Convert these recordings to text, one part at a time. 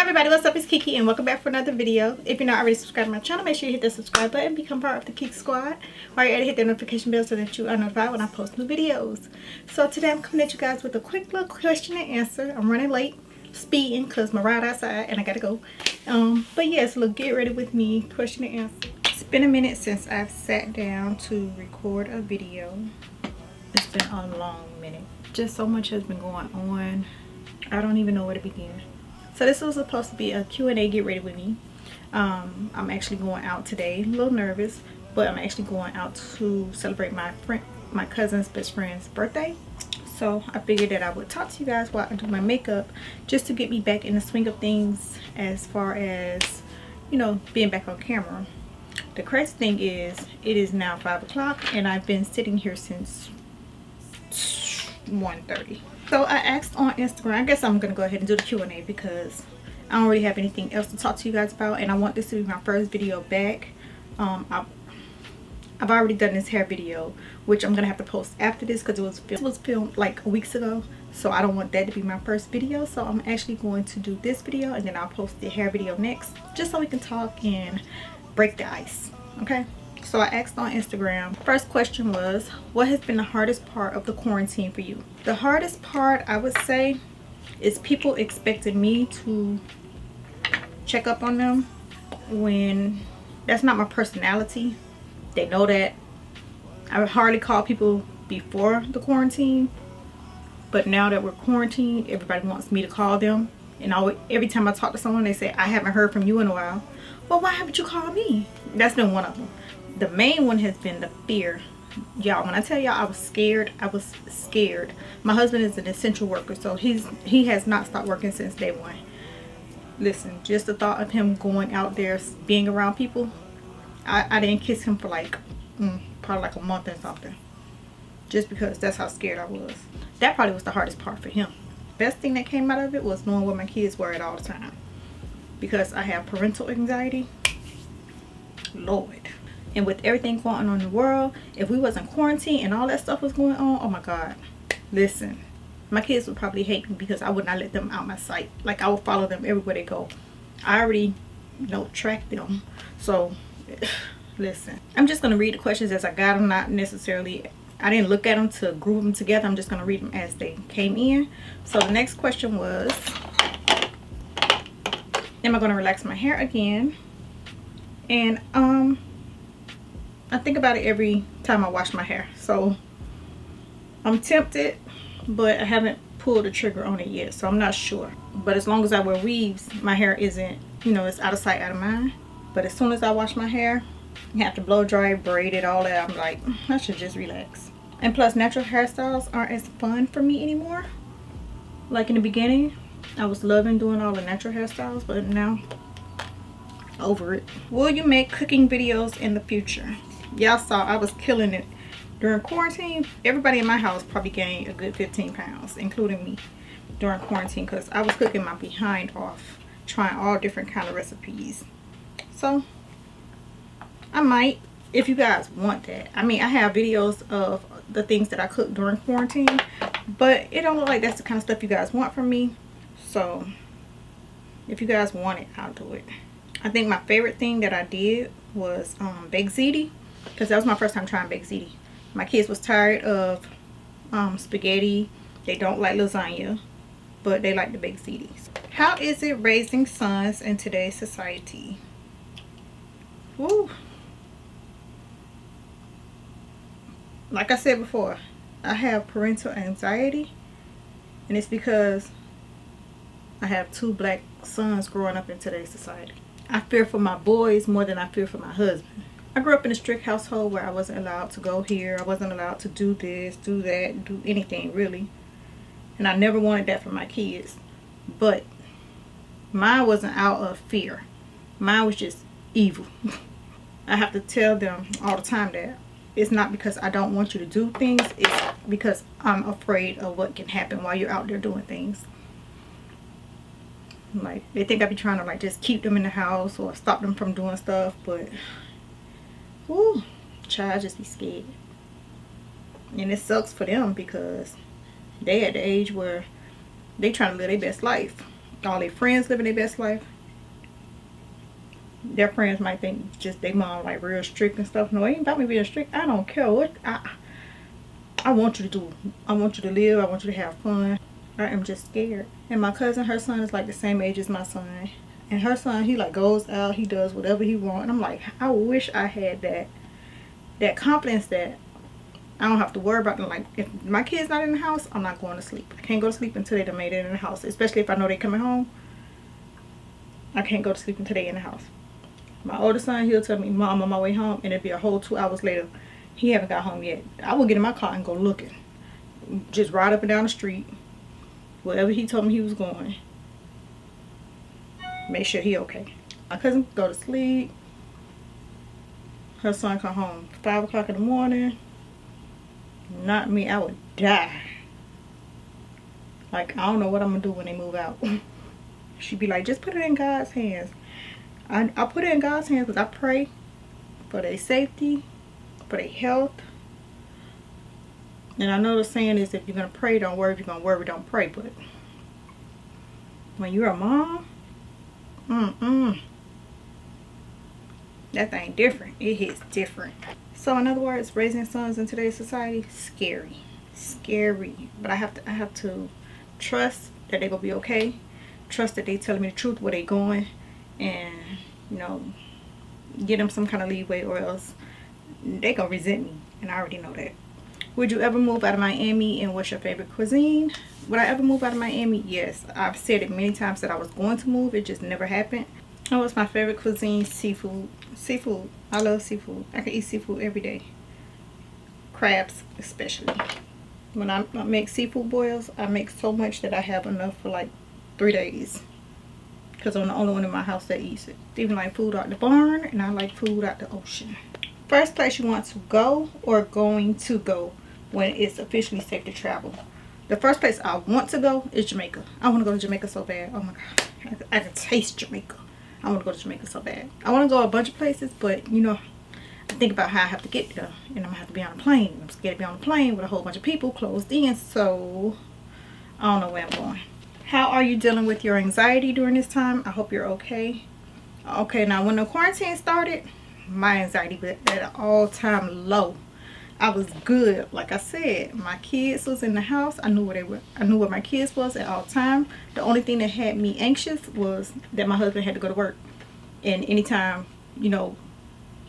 everybody, what's up? It's Kiki and welcome back for another video. If you're not already subscribed to my channel, make sure you hit the subscribe button, become part of the Keke squad. While you're at it, hit the notification bell so that you are notified when I post new videos. So today I'm coming at you guys with a quick little question and answer. I'm running late, speeding because my ride outside and I gotta go. But yes, look, get ready with me, question and answer. It's been a minute since I've sat down to record a video. It's been a long minute. Just so much has been going on. I don't even know where to begin. So this was supposed to be a Q&A, get ready with me. I'm actually going out today, a little nervous, but I'm actually going out to celebrate my cousin's best friend's birthday. So I figured that I would talk to you guys while I do my makeup, just to get me back in the swing of things as far as, you know, being back on camera. The crazy thing is, it is now 5 o'clock and I've been sitting here since 1:30. So I asked on Instagram. I guess I'm gonna go ahead and do the Q&A because I don't really have anything else to talk to you guys about, and I want this to be my first video back. I've already done this hair video, which I'm gonna have to post after this because it was filmed like weeks ago, so I don't want that to be my first video. So I'm actually going to do this video and then I'll post the hair video next, just so we can talk and break the ice. Okay, so I asked on Instagram. First question was, what has been the hardest part of the quarantine for you? The hardest part, I would say, is people expecting me to check up on them when that's not my personality. They know that. I would hardly call people before the quarantine, but now that we're quarantined, everybody wants me to call them. And every time I talk to someone, they say, I haven't heard from you in a while. Well, why haven't you called me? That's been one of them. The main one has been the fear. Y'all, when I tell y'all I was scared, I was scared. My husband is an essential worker, so he has not stopped working since day one. Listen, just the thought of him going out there being around people, I didn't kiss him for like probably like a month or something, just because that's how scared I was. That probably was the hardest part for him. Best thing that came out of it was knowing where my kids were at all the time, because I have parental anxiety. Lord. And with everything going on in the world, if we wasn't quarantined and all that stuff was going on, oh my God. Listen, my kids would probably hate me because I would not let them out my sight. Like, I would follow them everywhere they go. I already, you know, track them. So, listen. I'm just going to read the questions as I got them. Not necessarily, I didn't look at them to group them together. I'm just going to read them as they came in. So, the next question was, am I going to relax my hair again? And, I think about it every time I wash my hair, so I'm tempted, but I haven't pulled the trigger on it yet, so I'm not sure. But as long as I wear weaves, my hair isn't, you know, it's out of sight, out of mind. But as soon as I wash my hair, you have to blow dry, braid it, all that, I'm like, I should just relax. And plus, natural hairstyles aren't as fun for me anymore. Like in the beginning, I was loving doing all the natural hairstyles, but now, over it. Will you make cooking videos in the future? Y'all saw I was killing it during quarantine. Everybody in my house probably gained a good 15 pounds, including me, during quarantine, because I was cooking my behind off, trying all different kind of recipes. So I might, if you guys want that. I mean, I have videos of the things that I cooked during quarantine, but it don't look like that's the kind of stuff you guys want from me. So if you guys want it, I'll do it. I think my favorite thing that I did was baked ziti, because that was my first time trying baked ziti. My kids was tired of spaghetti. They don't like lasagna, but they like the baked ziti. How is it raising sons in today's society? Woo. Like I said before, I have parental anxiety, and it's because I have 2 black sons growing up in today's society. I fear for my boys more than I fear for my husband. I grew up in a strict household where I wasn't allowed to go here. I wasn't allowed to do this, do that, do anything really. And I never wanted that for my kids. But mine wasn't out of fear. Mine was just evil. I have to tell them all the time that it's not because I don't want you to do things. It's because I'm afraid of what can happen while you're out there doing things. Like, they think I be trying to like just keep them in the house or stop them from doing stuff, but whoo, child, just be scared. And it sucks for them because they at the age where they trying to live their best life. all their friends living their best life. Their friends might think just their mom like real strict and stuff. No, it ain't about me being strict. I don't care what I want you to do. I want you to live. I want you to have fun. I am just scared. And my cousin, her son is like the same age as my son. And her son, he like goes out, he does whatever he wants. And I'm like, I wish I had that confidence that I don't have to worry about them. Like, if my kid's not in the house, I'm not going to sleep. I can't go to sleep until they done made it in the house. Especially if I know they coming home. I can't go to sleep until they in the house. My oldest son, he'll tell me, Mom, I'm on my way home. And it'll be a whole 2 hours later. He haven't got home yet. I will get in my car and go looking. Just ride up and down the street. Wherever he told me he was going. Make sure he okay. My cousin go to sleep. Her son come home 5 o'clock in the morning. Not me, I would die. Like, I don't know what I'm gonna do when they move out. She'd be like, just put it in God's hands. I put it in God's hands because I pray for their safety, for their health. And I know the saying is, if you're gonna pray, don't worry. If you're gonna worry, don't pray. But when you're a mom, that thing different. It hits different. So in other words, raising sons in today's society, scary. But I have to trust that they're gonna be okay. Trust that they telling me the truth, where they going, and you know, give them some kind of leeway, or else they gonna resent me, and I already know that. Would you ever move out of Miami, and what's your favorite cuisine? Would I ever move out of Miami? Yes. I've said it many times that I was going to move. It just never happened. Oh, what's my favorite cuisine? Seafood. Seafood. I love seafood. I can eat seafood every day. Crabs especially. When I make seafood boils, I make so much that I have enough for like 3 days. Because I'm the only one in my house that eats it. Even like food out the barn, and I like food out the ocean. First place you want to go, or going to go when it's officially safe to travel? The first place I want to go is Jamaica. I want to go to Jamaica so bad. Oh my God. I can taste Jamaica. I want to go to Jamaica so bad. I want to go a bunch of places, but you know, I think about how I have to get there. And I'm going to have to be on a plane. I'm scared to be on a plane with a whole bunch of people closed in. So, I don't know where I'm going. How are you dealing with your anxiety during this time? I hope you're okay. Okay, now when the quarantine started, my anxiety was at an all-time low. I was good. Like I said, my kids was in the house. I knew where they were. I knew where my kids was at all time. The only thing that had me anxious was that my husband had to go to work. And anytime, you know,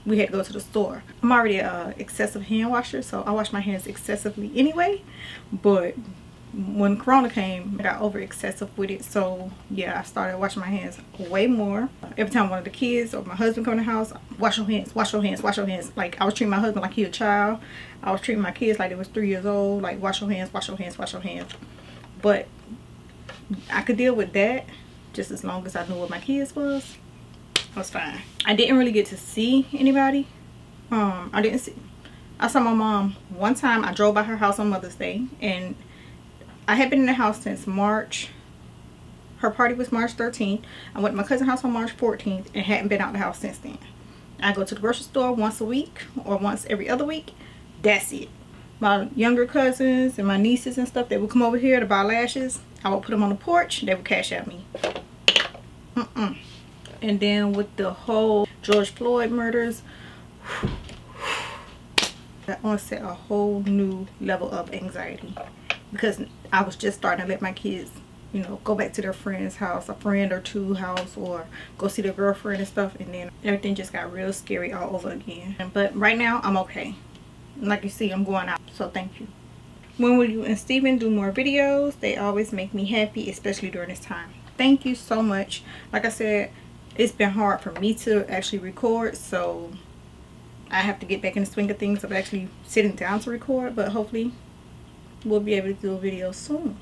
we had to go to the store. I'm already a excessive hand washer, so I wash my hands excessively anyway. But when Corona came, I got over excessive with it. So yeah, I started washing my hands way more. Every time one of the kids or my husband come to the house, wash your hands, wash your hands, wash your hands. Like, I was treating my husband like he a child. I was treating my kids like they was 3 years old. Like, wash your hands, wash your hands, wash your hands. But I could deal with that just as long as I knew what my kids was. I was fine. I didn't really get to see anybody. I saw my mom one time. I drove by her house on Mother's Day, and I had been in the house since March. Her party was March 13th. I went to my cousin's house on March 14th and hadn't been out the house since then. I go to the grocery store once a week or once every other week. That's it. My younger cousins and my nieces and stuff, they would come over here to buy lashes. I would put them on the porch. They would cash at me. And then with the whole George Floyd murders, that onset a whole new level of anxiety. Because I was just starting to let my kids, you know, go back to their friend's house, a friend or two house, or go see their girlfriend and stuff. And then everything just got real scary all over again. But right now, I'm okay. Like you see, I'm going out. So thank you. When will you and Steven do more videos? They always make me happy, especially during this time. Thank you so much. Like I said, it's been hard for me to actually record. So I have to get back in the swing of things of actually sitting down to record. But hopefully we'll be able to do a video soon.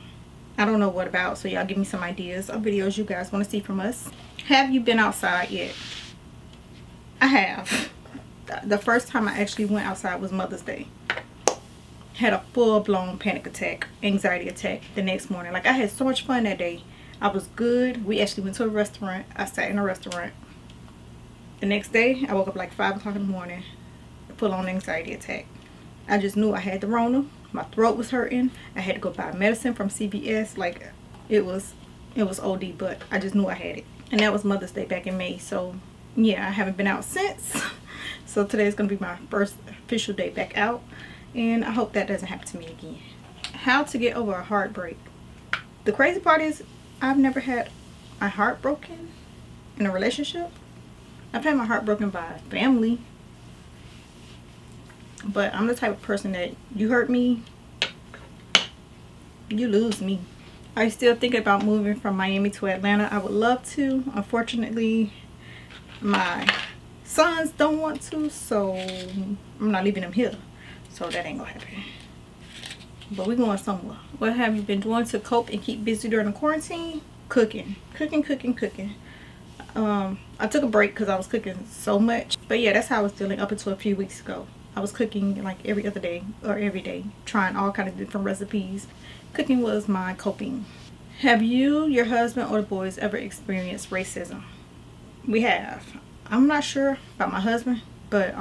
I don't know what about, so y'all give me some ideas of videos you guys want to see from us. Have you been outside yet? I have. The first time I actually went outside was Mother's Day. Had a full-blown panic attack, anxiety attack the next morning. Like, I had so much fun that day. I was good. We actually went to a restaurant. I sat in a restaurant. The next day, I woke up like 5 o'clock in the morning. Full-on anxiety attack. I just knew I had the Rona. My throat was hurting. I had to go buy medicine from CVS. Like, it was it was OD, but I just knew I had it. And that was Mother's Day back in May. So yeah, I haven't been out since. So today's gonna be my first official day back out, and I hope that doesn't happen to me again. How to get over a heartbreak. The crazy part is I've never had my heart broken in a relationship. I've had my heart broken by family, but I'm the type of person that you hurt me, you lose me. I still thinking about moving from Miami to Atlanta. I would love to. Unfortunately, my sons don't want to, so I'm not leaving them here. So that ain't gonna happen. But we're going somewhere. What have you been doing to cope and keep busy during the quarantine? Cooking. Cooking. I took a break because I was cooking so much. But yeah, that's how I was feeling up until a few weeks ago. I was cooking like every other day or every day, trying all kind of different recipes. Cooking was my coping. Have you, your husband, or the boys ever experienced racism? We have. I'm not sure about my husband, but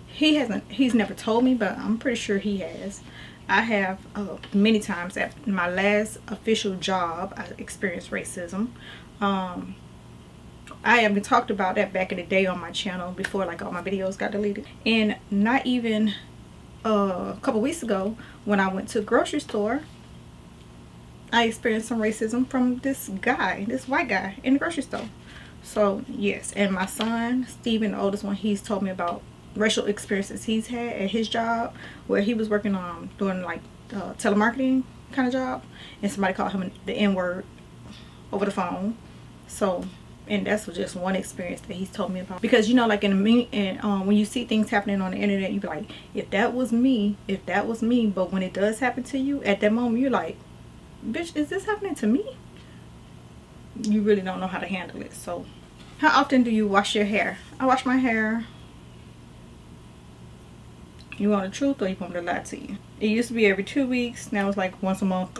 he's never told me, but I'm pretty sure he has. I have many times. At my last official job, I experienced racism. I haven't talked about that back in the day on my channel before like all my videos got deleted. And not even a couple weeks ago when I went to a grocery store, I experienced some racism from this guy, this white guy in the grocery store. So yes, and my son Steven, the oldest one, he's told me about racial experiences he's had at his job where he was working on doing like telemarketing kind of job, and somebody called him the N-word over the phone. So, and that's just one experience that he's told me about. Because you know, like when you see things happening on the internet, you be like, if that was me. But when it does happen to you, at that moment you're like, bitch, is this happening to me? You really don't know how to handle it. So how often do you wash your hair? I wash my hair. You want the truth or you want me to lie to you? It used to be every 2 weeks. Now it's like once a month.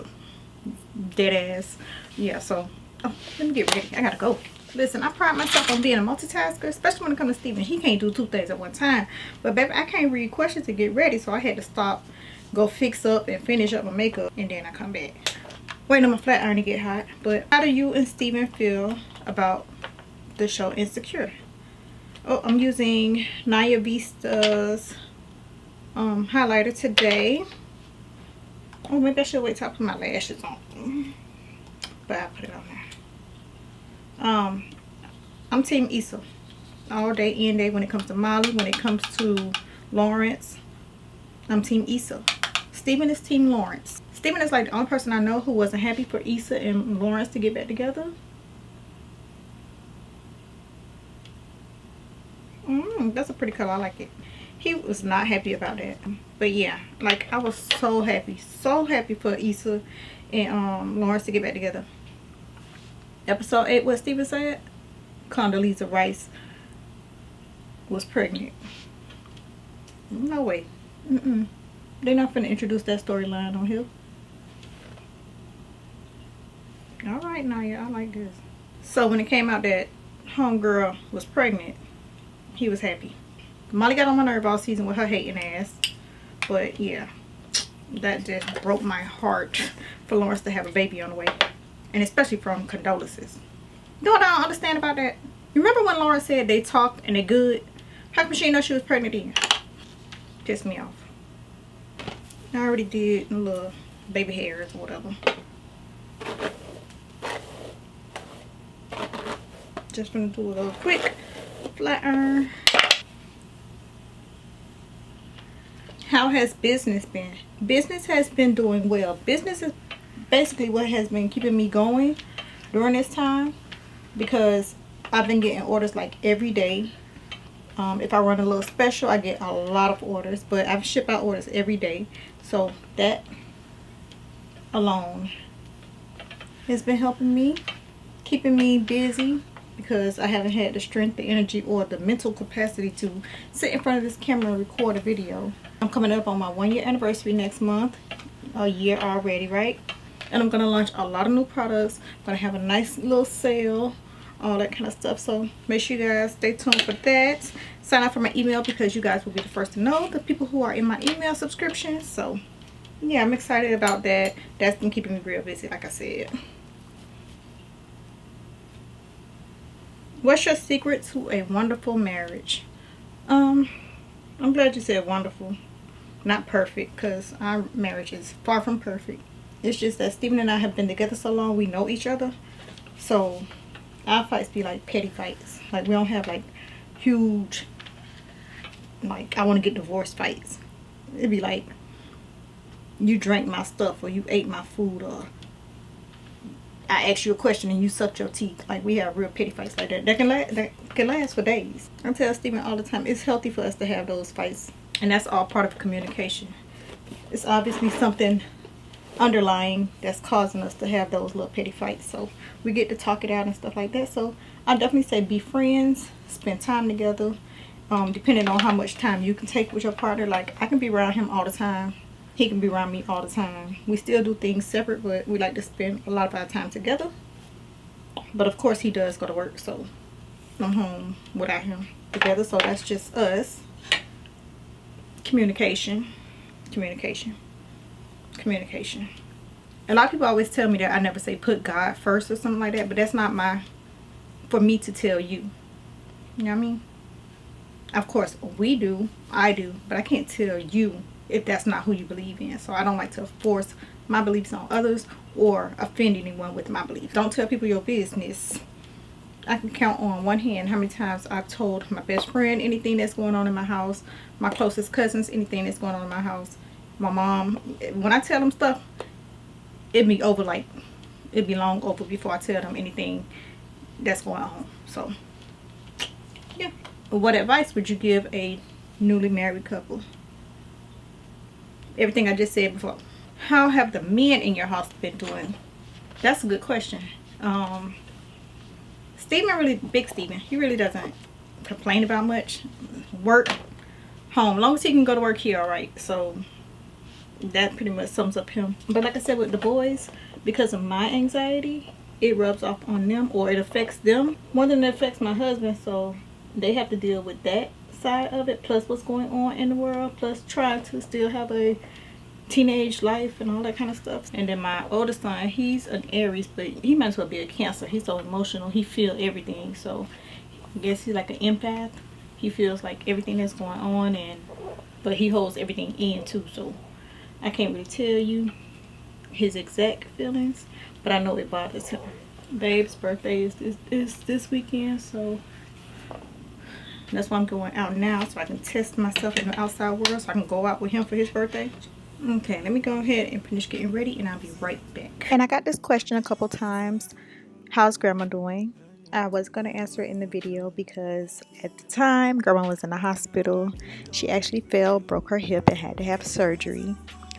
Dead ass. Yeah, so let me get ready. I gotta go. Listen, I pride myself on being a multitasker, especially when it comes to Steven. He can't do 2 things at one time. But baby, I can't read questions to get ready, so I had to stop, go fix up and finish up my makeup, and then I come back. Waiting on my flat iron to get hot. But how do you and Steven feel about the show Insecure? Oh, I'm using Naya Vista's highlighter today. Oh, maybe I should wait till I put my lashes on. But I put it on there. I'm Team Issa all day, any day. When it comes to Molly, when it comes to Lawrence, I'm Team Issa. Steven is Team Lawrence. Steven is like the only person I know who wasn't happy for Issa and Lawrence to get back together. That's a pretty color. I like it. He was not happy about that. But yeah, like I was so happy for Issa and Lawrence to get back together. Episode 8, what Steven said? Condoleezza Rice was pregnant. No way. They're not finna introduce that storyline on here. Alright, Naya, I like this. So when it came out that homegirl was pregnant, he was happy. Molly got on my nerve all season with her hating ass. But yeah, that just broke my heart for Lawrence to have a baby on the way. And especially from condolences. You know what I don't understand about that? You remember when Lawrence said they talked and they good? How come she didn't know she was pregnant then? Pissed me off. I already did a little baby hairs or whatever. Just gonna do a little quick flat iron. How has business been? Business has been doing well. Business is basically what has been keeping me going during this time, because I've been getting orders like every day. If I run a little special, I get a lot of orders, but I ship out orders every day. So that alone has been helping me, keeping me busy, because I haven't had the strength, the energy, or the mental capacity to sit in front of this camera and record a video. I'm coming up on my 1-year anniversary next month. A year already, right? And I'm gonna launch a lot of new products. I'm gonna have a nice little sale, all that kind of stuff. So make sure you guys stay tuned for that. Sign up for my email, because you guys will be the first to know, the people who are in my email subscription. So yeah, I'm excited about that. That's been keeping me real busy, like I said. What's your secret to a wonderful marriage? I'm glad you said wonderful, not perfect, because our marriage is far from perfect. It's just that Steven and I have been together so long, we know each other. So our fights be like petty fights. Like, we don't have like huge, like, I want to get divorced fights. It'd be like, you drank my stuff, or you ate my food, or I asked you a question and you sucked your teeth. Like, we have real petty fights like that. That can last for days. I tell Steven all the time, it's healthy for us to have those fights. And that's all part of communication. It's obviously something underlying that's causing us to have those little petty fights. So we get to talk it out and stuff like that. So I definitely say be friends, spend time together. Depending on how much time you can take with your partner. Like, I can be around him all the time. He can be around me all the time. We still do things separate, but we like to spend a lot of our time together. But of course he does go to work, so I'm home without him together. So that's just us. Communication. Communication. Communication. A lot of people always tell me that I never say put God first or something like that, but that's not for me to tell you. You know what I mean? Of course we do, I do, but I can't tell you if that's not who you believe in. So I don't like to force my beliefs on others or offend anyone with my beliefs. Don't tell people your business. I can count on one hand how many times I've told my best friend anything that's going on in my house, my closest cousins anything that's going on in my house, my mom. When I tell them stuff, it'd be long over before I tell them anything that's going on. So yeah. What advice would you give a newly married couple? Everything I just said before. How have the men in your house been doing? That's a good question. Big Steven, he really doesn't complain about much. Work, home. As long as he can go to work, he alright. So that pretty much sums up him. But like I said, with the boys, because of my anxiety, it rubs off on them, or it affects them more than it affects my husband. So they have to deal with that side of it, plus what's going on in the world, plus trying to still have a teenage life and all that kind of stuff. And then my oldest son, he's an Aries, but he might as well be a Cancer. He's so emotional, he feels everything. So I guess he's like an empath. He feels like everything that's going on, but he holds everything in too. So I can't really tell you his exact feelings, but I know it bothers him. Babe's birthday is this weekend, so that's why I'm going out now, so I can test myself in the outside world, so I can go out with him for his birthday. Okay, let me go ahead and finish getting ready, and I'll be right back. And I got this question a couple times. How's grandma doing? I was going to answer it in the video because at the time, grandma was in the hospital. She actually fell, broke her hip, and had to have surgery.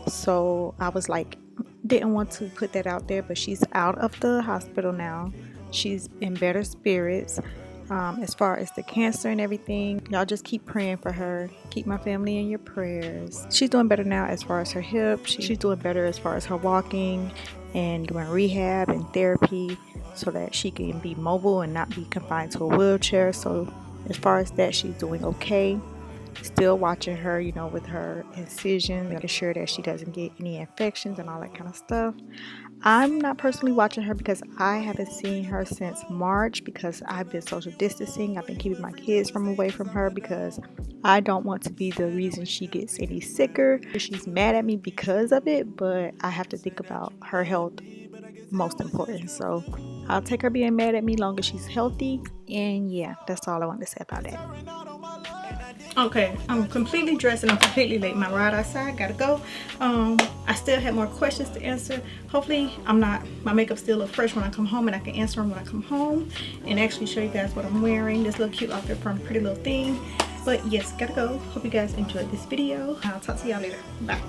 So I was like, didn't want to put that out there, but she's out of the hospital now. She's in better spirits. As far as the cancer and everything, y'all just keep praying for her. Keep my family in your prayers. She's doing better now as far as her hip. She's doing better as far as her walking and doing rehab and therapy so that she can be mobile and not be confined to a wheelchair. So as far as that, she's doing okay. Still watching her, you know, with her incision, making sure that she doesn't get any infections and all that kind of stuff. I'm not personally watching her because I haven't seen her since March, because I've been social distancing. I've been keeping my kids away from her because I don't want to be the reason she gets any sicker. She's mad at me because of it, but I have to think about her health most important. So I'll take her being mad at me long as she's healthy. And yeah, that's all I want to say about that. Okay, I'm completely dressed and I'm completely late. My ride outside, gotta go. I still have more questions to answer. Hopefully my makeup still looks fresh when I come home, and I can answer them when I come home and actually show you guys what I'm wearing. This little cute outfit from Pretty Little Thing. But yes, gotta go. Hope you guys enjoyed this video. I'll talk to y'all later. Bye.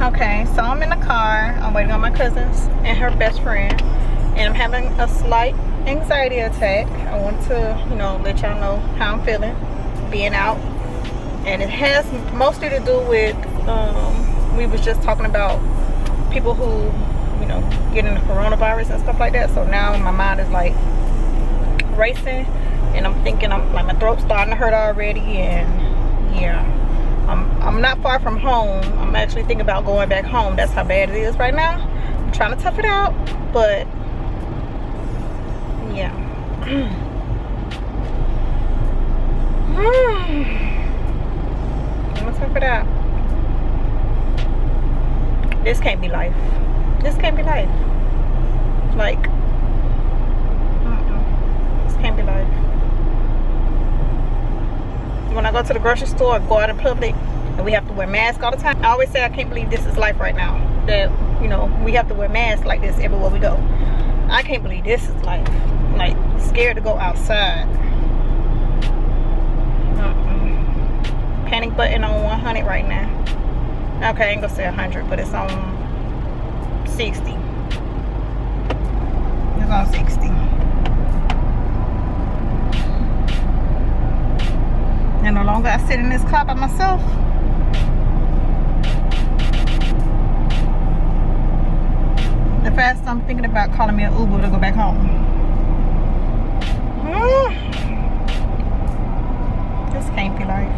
Okay, so I'm in the car. I'm waiting on my cousins and her best friend, and I'm having a slight anxiety attack. I want to, you know, let y'all know how I'm feeling being out, and it has mostly to do with we was just talking about people who, you know, getting the coronavirus and stuff like that. So now my mind is like racing, and I'm thinking like my throat's starting to hurt already. And yeah, I'm not far from home. I'm actually thinking about going back home. That's how bad it is right now. I'm trying to tough it out, but yeah. This can't be life. This can't be life. Like, this can't be life. When I go to the grocery store or go out in public and we have to wear masks all the time, I always say I can't believe this is life right now. That, you know, we have to wear masks like this everywhere we go. I can't believe this is life. Like, scared to go outside. Panic button on 100 right now. Okay, I ain't gonna say 100, but it's on 60. It's on 60. And no longer I sit in this car by myself. The fast I'm thinking about calling me an Uber to go back home. This can't be life.